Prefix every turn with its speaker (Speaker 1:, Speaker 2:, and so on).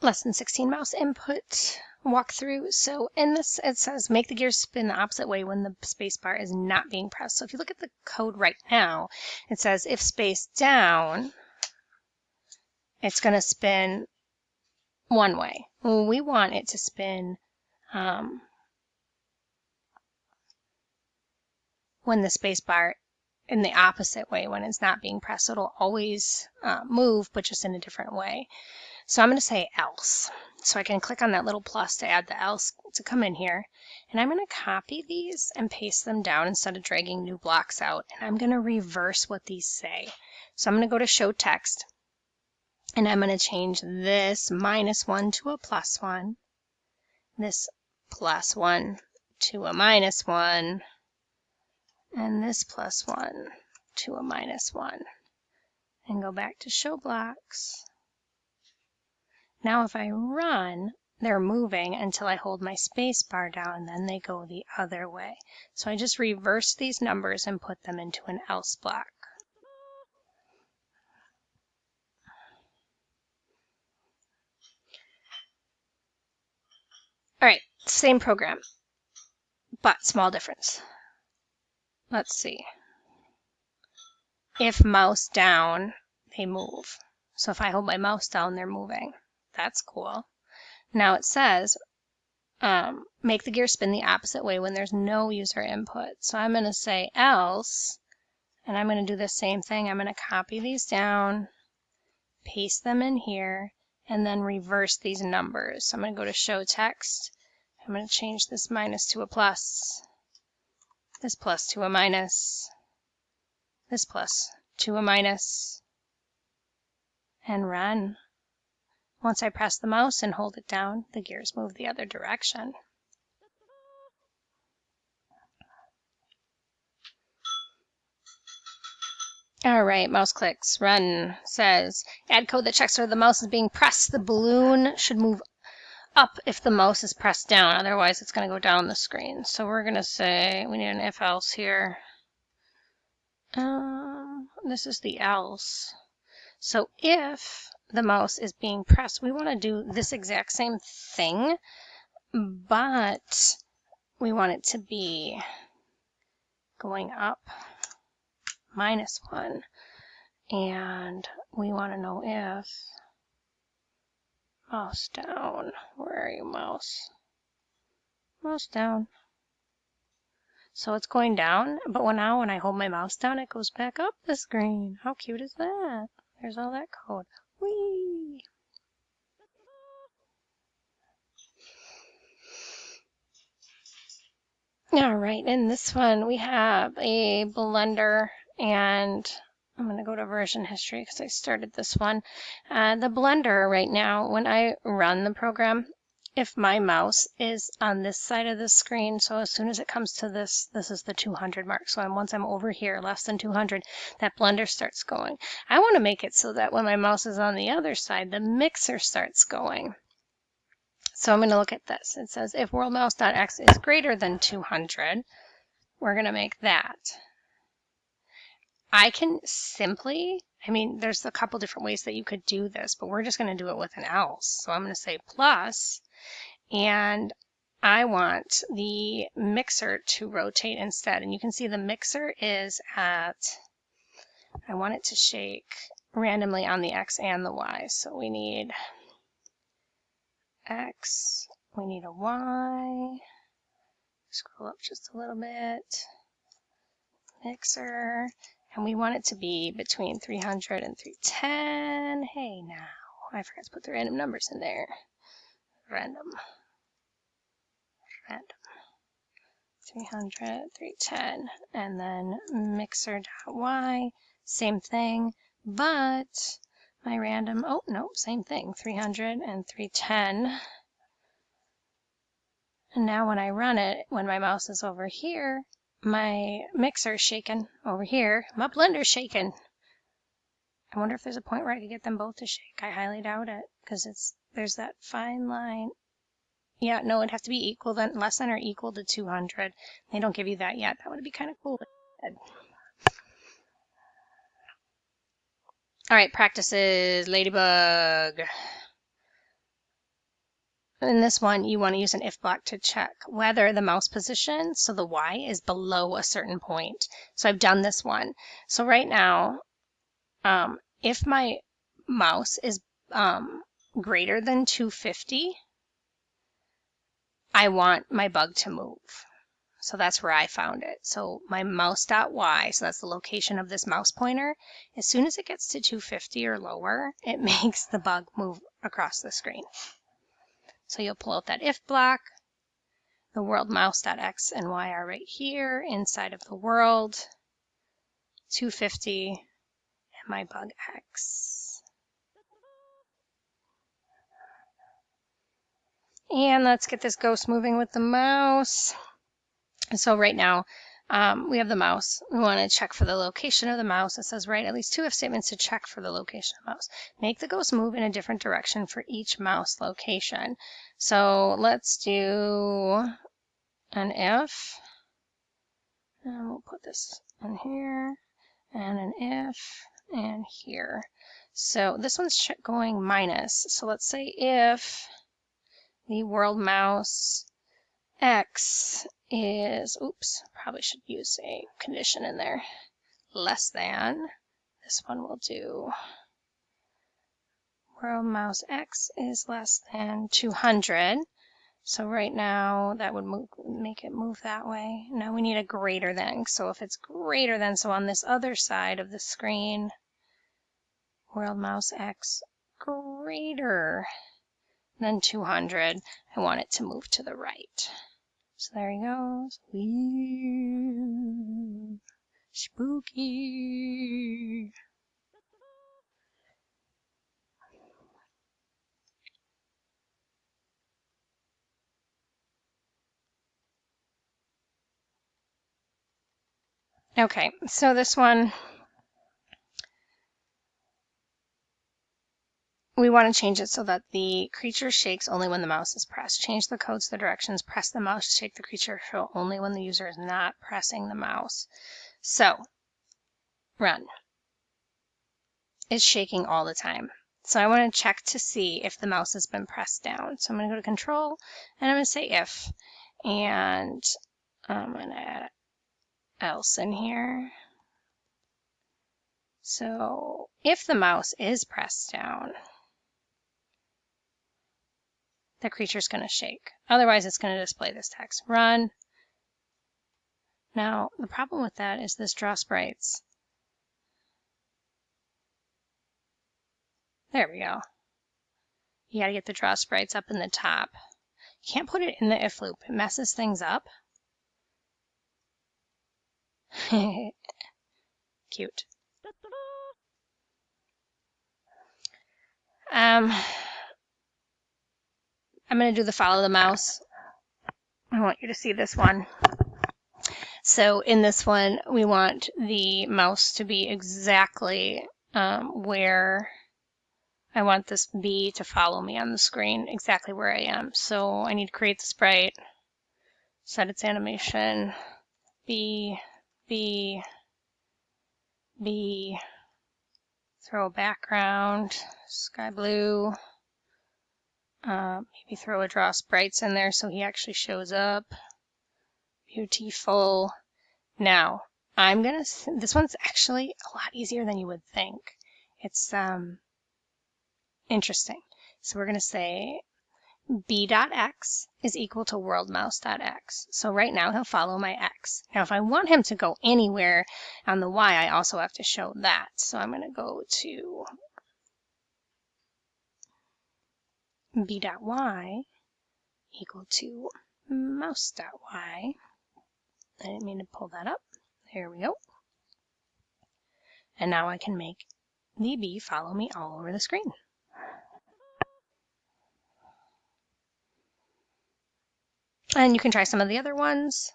Speaker 1: Lesson 16 mouse input walkthrough. So in this, it says make the gears spin the opposite way when the space bar is not being pressed. So if you look at the code right now, it says if space down, it's going to spin one way. Well, we want it to spin when the space bar in the opposite way when it's not being pressed. So it'll always move, but just in a different way. So I'm going to say else. So I can click on that little plus to add the else to come in here. And I'm going to copy these and paste them down instead of dragging new blocks out. And I'm going to reverse what these say. So I'm going to go to show text. And I'm going to change this -1 to a +1. This +1 to a -1. And this +1 to a -1. And go back to show blocks. Now if I run, they're moving until I hold my space bar down, and then they go the other way. So I just reverse these numbers and put them into an else block. All right, same program, but small difference. Let's see. If mouse down, they move. So if I hold my mouse down, they're moving. That's cool. Now it says, make the gear spin the opposite way when there's no user input. So I'm going to say else, and I'm going to do the same thing. I'm going to copy these down, paste them in here, and then reverse these numbers. So I'm going to go to show text. I'm going to change this minus to a plus, this plus to a minus, this plus to a minus, and run. Once I press the mouse and hold it down, the gears move the other direction. All right, mouse clicks, run, says, add code that checks whether the mouse is being pressed. The balloon should move up if the mouse is pressed down, otherwise it's going to go down the screen. So we're going to say, we need an if else here. This is the else. So if the mouse is being pressed, we want to do this exact same thing, but we want it to be going up -1. And we want to know if mouse down, where are you, mouse? Mouse down. So it's going down, but now when I hold my mouse down, it goes back up the screen. How cute is that? There's all that code. Whee! All right, in this one we have a blender, and I'm going to go to version history because I started this one. The blender right now, when I run the program, if my mouse is on this side of the screen, so as soon as it comes to this is the 200 mark. So once I'm over here, less than 200, that blender starts going. I want to make it so that when my mouse is on the other side, the mixer starts going. So I'm going to look at this. It says if worldmouse.x is greater than 200, we're going to make that. I can simply, there's a couple different ways that you could do this, but we're just going to do it with an else. So I'm going to say plus, and I want the mixer to rotate instead. And you can see the mixer is at, I want it to shake randomly on the X and the Y. So we need X, we need a Y, scroll up just a little bit, mixer, and we want it to be between 300 and 310. Hey now, I forgot to put the random numbers in there. Random. 300, 310, and then mixer.y, same thing, but my random, oh no, same thing, 300 and 310. And now when I run it, when my mouse is over here, my mixer's shaking over here, my blender's shaking. I wonder if there's a point where I could get them both to shake. I highly doubt it, because there's that fine line. Yeah, no, it'd have to be equal, then less than or equal to 200. They don't give you that yet. That would be kind of cool. All right, practices, Ladybug. in this one, you want to use an if block to check whether the mouse position, so the Y, is below a certain point. So I've done this one. So right now, if my mouse is greater than 250, I want my bug to move. So that's where I found it. So my mouse.y, so that's the location of this mouse pointer, as soon as it gets to 250 or lower, it makes the bug move across the screen. So you'll pull out that if block. The world mouse.x and y are right here inside of the world, 250, and my bug x. And let's get this ghost moving with the mouse. So right now, we have the mouse. We want to check for the location of the mouse. It says write at least 2 if statements to check for the location of the mouse. Make the ghost move in a different direction for each mouse location. So let's do an if, and we'll put this in here, and an if, and here. So this one's going minus. So let's say if the world mouse X is, oops, probably should use a condition in there, less than, this one will do, world mouse X is less than 200. So right now that would make it move that way. Now we need a greater than. So if it's greater than, so on this other side of the screen, world mouse X greater than 200, I want it to move to the right. So there he goes. Wee, spooky. Okay, so this one, we want to change it so that the creature shakes only when the mouse is pressed. Change the codes, the directions, press the mouse, shake the creature show only when the user is not pressing the mouse. So, run. It's shaking all the time. So I want to check to see if the mouse has been pressed down. So I'm going to go to control, and I'm going to say if, and I'm going to add else in here. So if the mouse is pressed down, the creature's going to shake. Otherwise, it's going to display this text, run. Now, the problem with that is this draw sprites. There we go. You got to get the draw sprites up in the top. You can't put it in the if loop. It messes things up. Cute. I'm going to do the follow the mouse. I want you to see this one. So in this one, we want the mouse to be exactly where I want this bee to follow me on the screen, exactly where I am. So I need to create the sprite, set its animation, bee, bee, bee, throw a background, sky blue, maybe throw a draw sprites in there so he actually shows up. Beautiful. Now, this one's actually a lot easier than you would think. It's interesting. So we're going to say b.x is equal to worldmouse.x. So right now he'll follow my x. Now if I want him to go anywhere on the y, I also have to show that. So I'm going to go to b.y equal to mouse.y. I didn't mean to pull that up. There we go. And now I can make the bee follow me all over the screen. And you can try some of the other ones.